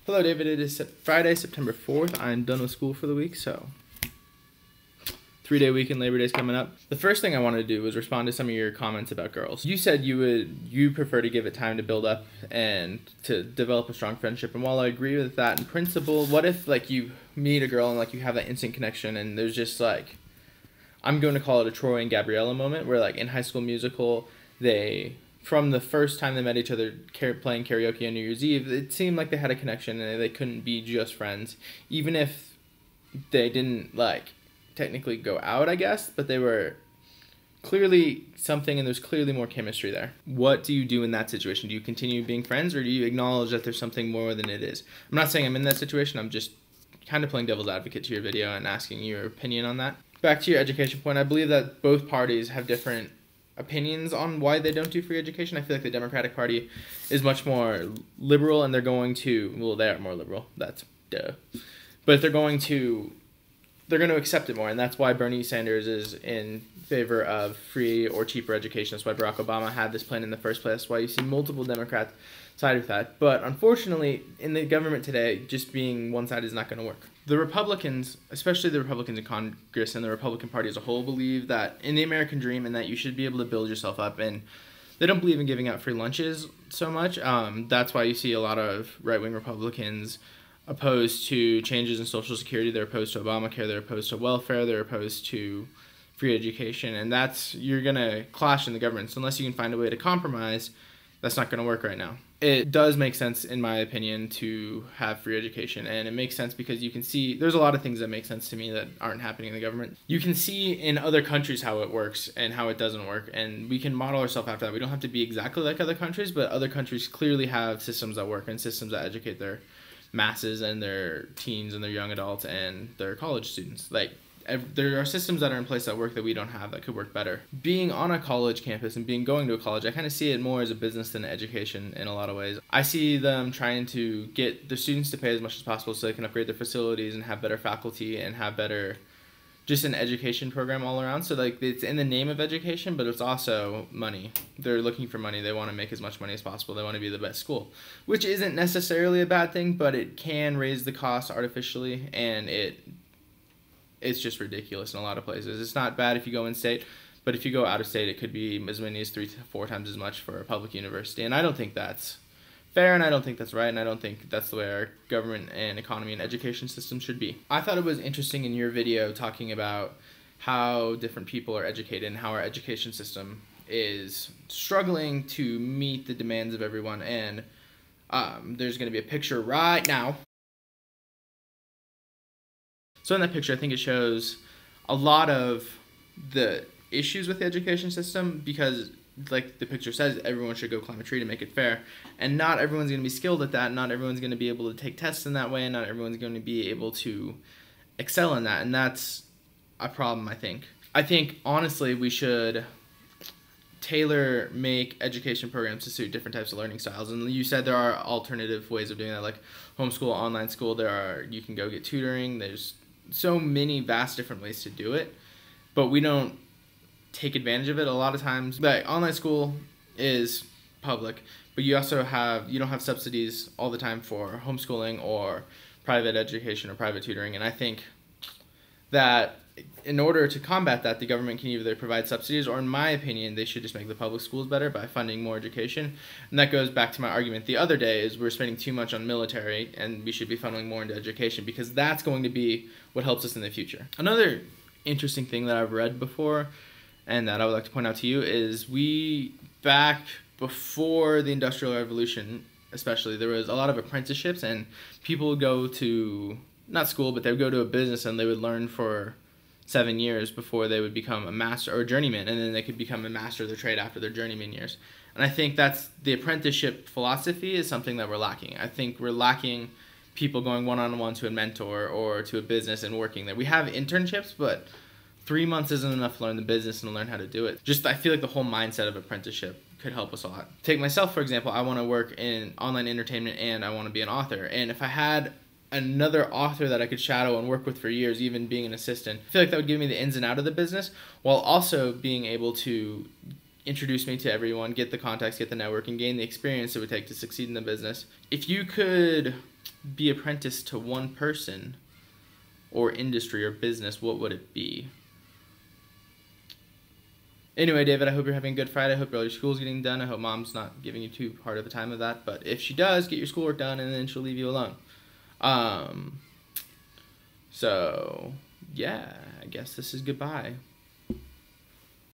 Hello, David. It is Friday, September 4th. I'm done with school for the week, so 3-day weekend, Labor Day's coming up. The first thing I wanted to do was respond to some of your comments about girls. You said you prefer to give it time to build up and to develop a strong friendship. And while I agree with that in principle, what if like you meet a girl and like you have that instant connection and there's just like, I'm going to call it a Troy and Gabriella moment where like in High School Musical, from the first time they met each other playing karaoke on New Year's Eve, it seemed like they had a connection and they couldn't be just friends. Even if they didn't, like, technically go out, I guess, but they were clearly something and there's clearly more chemistry there. What do you do in that situation? Do you continue being friends or do you acknowledge that there's something more than it is? I'm not saying I'm in that situation. I'm just kind of playing devil's advocate to your video and asking your opinion on that. Back to your education point, I believe that both parties have different opinions on why they don't do free education. I feel like the Democratic Party is much more liberal and they're going to, well, they are more liberal, that's duh. But they're going to accept it more, and that's why Bernie Sanders is in favor of free or cheaper education. That's why Barack Obama had this plan in the first place. That's why you see multiple Democrats side with that. But unfortunately, in the government today, just being one side is not going to work. The Republicans, especially the Republicans in Congress and the Republican Party as a whole, believe that in the American dream and that you should be able to build yourself up, and they don't believe in giving out free lunches so much. That's why you see a lot of right-wing Republicans opposed to changes in Social Security. They're opposed to Obamacare. They're opposed to welfare. They're opposed to free education. And you're going to clash in the government. So unless you can find a way to compromise, that's not going to work right now. It does make sense, in my opinion, to have free education. And it makes sense because you can see there's a lot of things that make sense to me that aren't happening in the government. You can see in other countries how it works and how it doesn't work. And we can model ourselves after that. We don't have to be exactly like other countries, but other countries clearly have systems that work and systems that educate their masses and their teens and their young adults and their college students. Like, there are systems that are in place that work that we don't have that could work better. Being on a college campus and going to a college, I kind of see it more as a business than an education in a lot of ways. I see them trying to get the students to pay as much as possible so they can upgrade their facilities and have better faculty and have better, just an education program all around. So like it's in the name of education, but it's also money. They're looking for money. They want to make as much money as possible. They want to be the best school, which isn't necessarily a bad thing, but it can raise the cost artificially, and it's just ridiculous in a lot of places. It's not bad if you go in state, but if you go out of state, it could be as many as 3 to 4 times as much for a public university. And I don't think that's fair, and I don't think that's right, and I don't think that's the way our government and economy and education system should be. I thought it was interesting in your video talking about how different people are educated and how our education system is struggling to meet the demands of everyone. And there's going to be a picture right now. So in that picture, I think it shows a lot of the issues with the education system because, like the picture says, everyone should go climb a tree to make it fair. And not everyone's going to be skilled at that. Not everyone's going to be able to take tests in that way. And not everyone's going to be able to excel in that. And that's a problem, I think. I think, honestly, we should make education programs to suit different types of learning styles. And you said there are alternative ways of doing that, like homeschool, online school. You can go get tutoring. There's so many vast different ways to do it, but we don't take advantage of it a lot of times. Like online school is public, but you don't have subsidies all the time for homeschooling or private education or private tutoring. And I think that in order to combat that, the government can either provide subsidies, or in my opinion, they should just make the public schools better by funding more education. And that goes back to my argument the other day, is we're spending too much on military and we should be funneling more into education, because that's going to be what helps us in the future. Another interesting thing that I've read before and that I would like to point out to you is back before the Industrial Revolution especially, there was a lot of apprenticeships, and people would go to, not school, but they would go to a business and they would learn for 7 years before they would become a master or a journeyman, and then they could become a master of their trade after their journeyman years. And I think that's the apprenticeship philosophy is something that we're lacking. I think we're lacking people going one-on-one to a mentor or to a business and working there. We have internships, but 3 months isn't enough to learn the business and learn how to do it. I feel like the whole mindset of apprenticeship could help us a lot. Take myself, for example. I want to work in online entertainment and I want to be an author. And if I had another author that I could shadow and work with for years, even being an assistant, I feel like that would give me the ins and out of the business, while also being able to introduce me to everyone, get the contacts, get the network, and gain the experience it would take to succeed in the business. If you could be apprenticed to one person or industry or business, what would it be? Anyway, David, I hope you're having a good Friday. I hope all your school's getting done. I hope mom's not giving you too hard of a time of that. But if she does, get your schoolwork done, and then she'll leave you alone. So, yeah, I guess this is goodbye.